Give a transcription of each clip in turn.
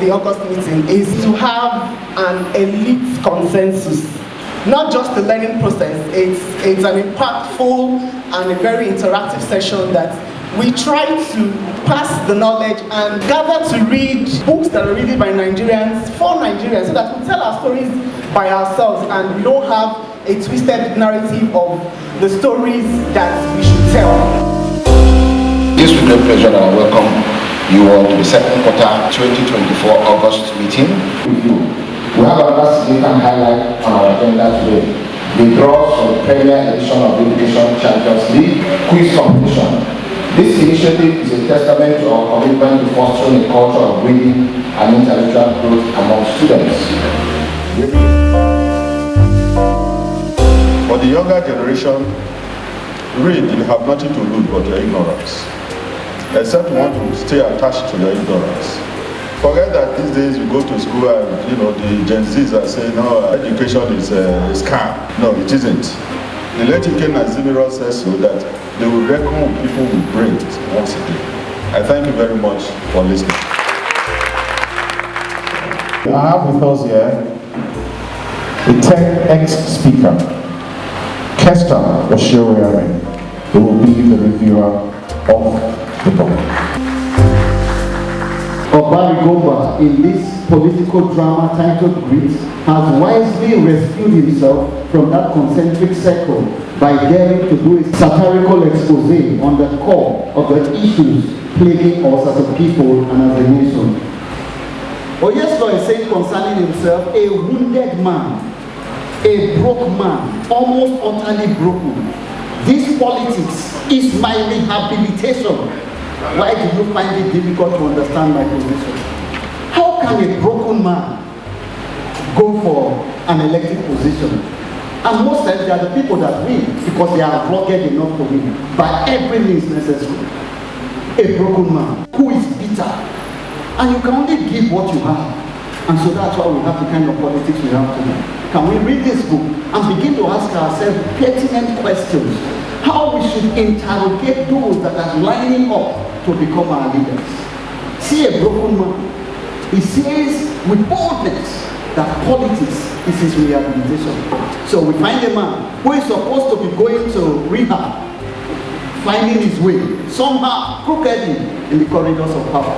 the August meeting is to have an elite consensus. Not just the learning process, it's an impactful and a very interactive session that we try to pass the knowledge and gather to read books that are written by Nigerians for Nigerians so that we tell our stories by ourselves and we don't have a twisted narrative of the stories that we should tell. It's with great pleasure that I welcome you all to the second quarter 2024 August meeting with you. We have another significant highlight on our agenda today. The draws for the premier edition of the Education Champions League quiz competition. This initiative is a testament to our commitment to fostering a culture of reading and intellectual growth among students. For the younger generation, read, you have nothing to lose but your ignorance. Except you want to stay attached to your ignorance. Forget that these days you go to school and the Gen Zs are saying, no, education is a scam. No, it isn't. The late Ken Azimiro says so that they will reckon with people with brains once a day. I thank you very much for listening. I have with us here the TEDx speaker, Kester Oshioriame, who will be the reviewer of the book. Obarigomba, in this political drama titled Grit, has wisely rescued himself from that concentric circle by daring to do a satirical expose on the core of the issues plaguing us as a people and as a nation. Oyeso is saying concerning himself, a wounded man, a broke man, almost utterly broken. This politics is my rehabilitation. Why do you find it difficult to understand my position? How can a broken man go for an elected position? And most times they are the people that win because they are rugged enough to win by every means necessary. A broken man who is bitter. And you can only give what you have. And so that's why we have the kind of politics we have today. Can we read this book and begin to ask ourselves pertinent questions? How we should interrogate those that are lining up to become our leaders. See a broken man. He says with boldness that politics is his rehabilitation. So we find a man who is supposed to be going to rehab, finding his way, somehow crookedly in the corridors of power.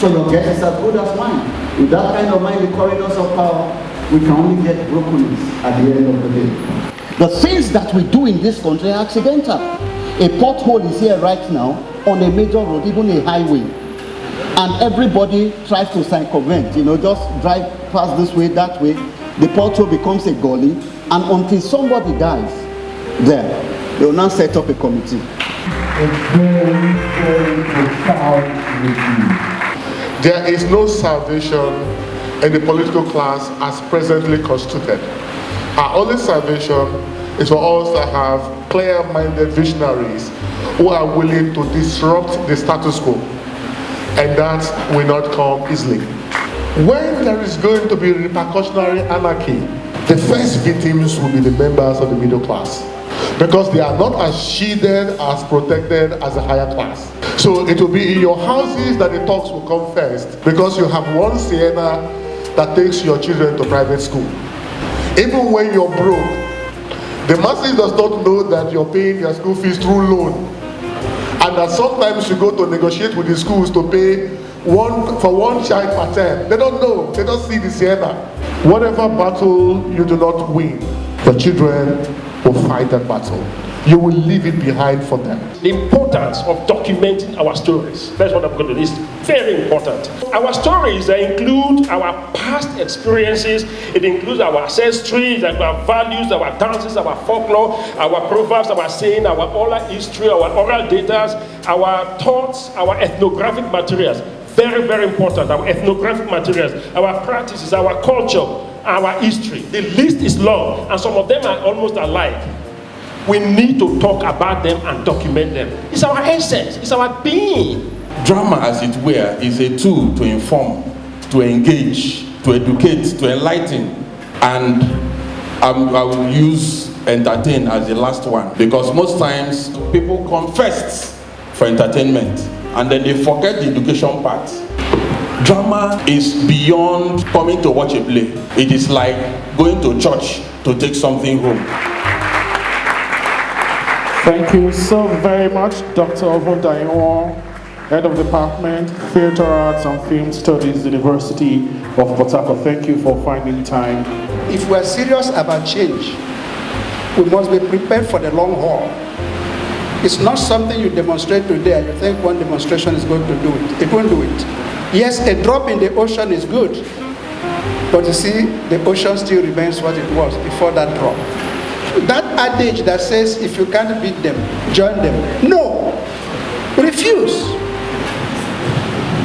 So your guess is as good as mine. With that kind of mind in the corridors of power, we can only get brokenness at the end of the day. The things that we do in this country are accidental. A pothole is here right now on a major road, even a highway. And everybody tries to circumvent, just drive past this way, that way. The pothole becomes a gully, and until somebody dies there, they will now set up a committee. A very, very profound review. There is no salvation in the political class as presently constituted. Our only salvation is for us to have clear-minded visionaries who are willing to disrupt the status quo, and that will not come easily. When there is going to be repercussionary anarchy, the first victims will be the members of the middle class, because they are not as shielded, as protected as the higher class. So it will be in your houses that the talks will come first, because you have one Sienna that takes your children to private school. Even when you're broke, the masses does not know that you're paying your school fees through loan, and that sometimes you go to negotiate with the schools to pay for one child per term. They don't know. They don't see the Sienna. Whatever battle you do not win, your children will fight that battle. You will leave it behind for them. The importance of documenting our stories. That's what I'm going to do. It's very important. Our stories include our past experiences. It includes our ancestry, our values, our dances, our folklore, our proverbs, our saying, our oral history, our oral data, our thoughts, our ethnographic materials. Very, very important. Our ethnographic materials, our practices, our culture, our history. The list is long, and some of them are almost alike. We need to talk about them and document them. It's our essence, it's our being. Drama, as it were, is a tool to inform, to engage, to educate, to enlighten. And I will use entertain as the last one, because most times people come first for entertainment and then they forget the education part. Drama is beyond coming to watch a play. It is like going to church to take something home. Thank you so very much, Dr. Ovundaiwo, Head of Department, Theatre Arts and Film Studies, University of Port Harcourt. Thank you for finding time. If we are serious about change, we must be prepared for the long haul. It's not something you demonstrate today and you think one demonstration is going to do it. It won't do it. Yes, a drop in the ocean is good, but you see, the ocean still remains what it was before that drop. That adage that says, if you can't beat them, join them. No, refuse.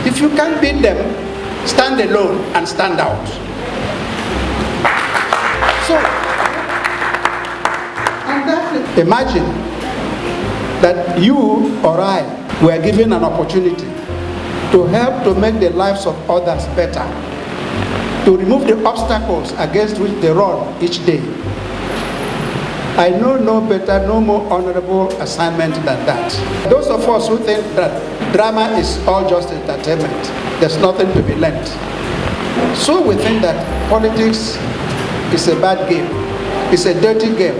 If you can't beat them, stand alone and stand out. So, and that's it. Imagine that you or I were given an opportunity to help to make the lives of others better, to remove the obstacles against which they run each day. I know no better, no more honorable assignment than that. Those of us who think that drama is all just entertainment, there's nothing to be learned. So we think that politics is a bad game, it's a dirty game,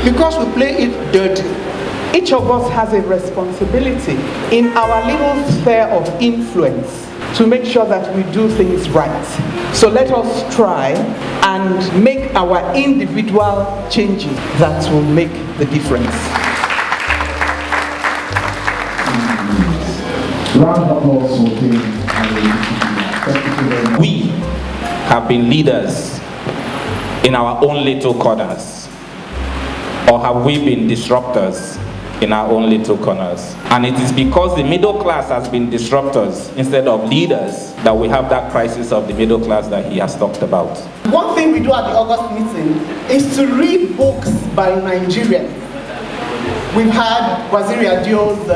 because we play it dirty. Each of us has a responsibility in our little sphere of influence to make sure that we do things right. So let us try and make our individual changes that will make the difference. Round of applause for King. We have been leaders in our own little corners, or have we been disruptors in our own little corners? And it is because the middle class has been disruptors instead of leaders that we have that crisis of the middle class that he has talked about. One thing we do at the August meeting is to read books by Nigerians. We've had Waziri Adio's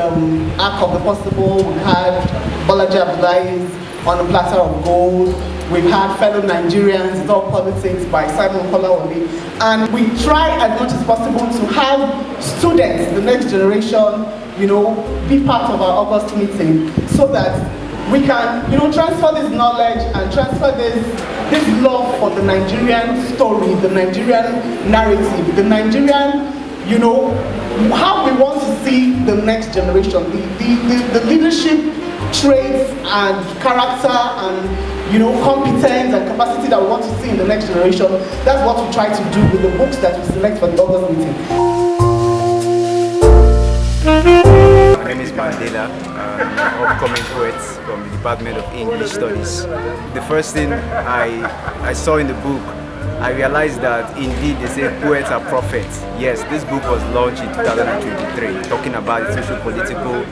Ark of the Possible, we've had Bolaji Abdullahi's On a Platter of Gold, we've had Fellow Nigerians, It's All Politics by Simon Kolawole, and we try as much as possible to have students, the next generation, be part of our August meeting so that we can, transfer this knowledge and transfer this love for the Nigerian story, the Nigerian narrative, the Nigerian, how we want to see the next generation, the leadership traits and character and competence and capacity that we want to see in the next generation. That's what we try to do with the books that we select for the August meeting. My name is Mandela, upcoming poet from the Department of English Studies. The first thing I saw in the book, I realized that indeed they say poets are prophets. Yes, this book was launched in 2023, talking about the social-political,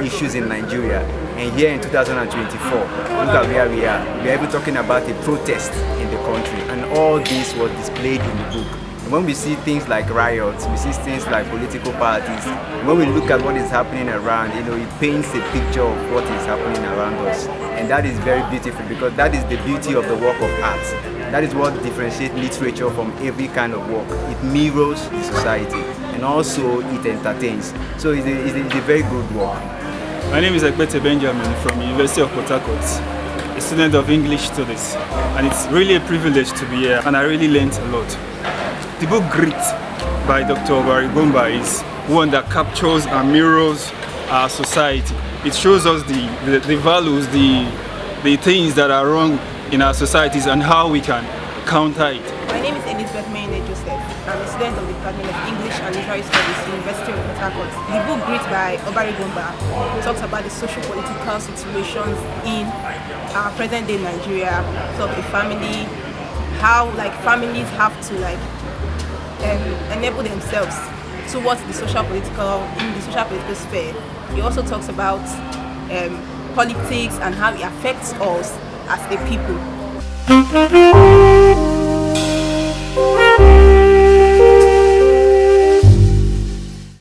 issues in Nigeria. And here in 2024, look at where we are. We are even talking about a protest in the country, and all this was displayed in the book. And when we see things like riots, we see things like political parties, when we look at what is happening around, it paints a picture of what is happening around us. And that is very beautiful, because that is the beauty of the work of art. That is what differentiates literature from every kind of work. It mirrors the society, and also it entertains. So it's a very good work. My name is Ekpete Benjamin from University of Port Harcourt, a student of English Studies, and it's really a privilege to be here, and I really learned a lot. The book Grit by Dr. Obari Gomba is one that captures and mirrors our society. It shows us the values, the things that are wrong in our societies and how we can counter it. My name is Elizabeth Mayne Joseph. I'm a student of the Department of English and Literary Studies, University of Port Harcourt. The book Grit by Obari Gomba talks about the socio-political situations in our present-day Nigeria, so the family, how families have to enable themselves towards the social-political sphere. He also talks about politics and how it affects us as a people.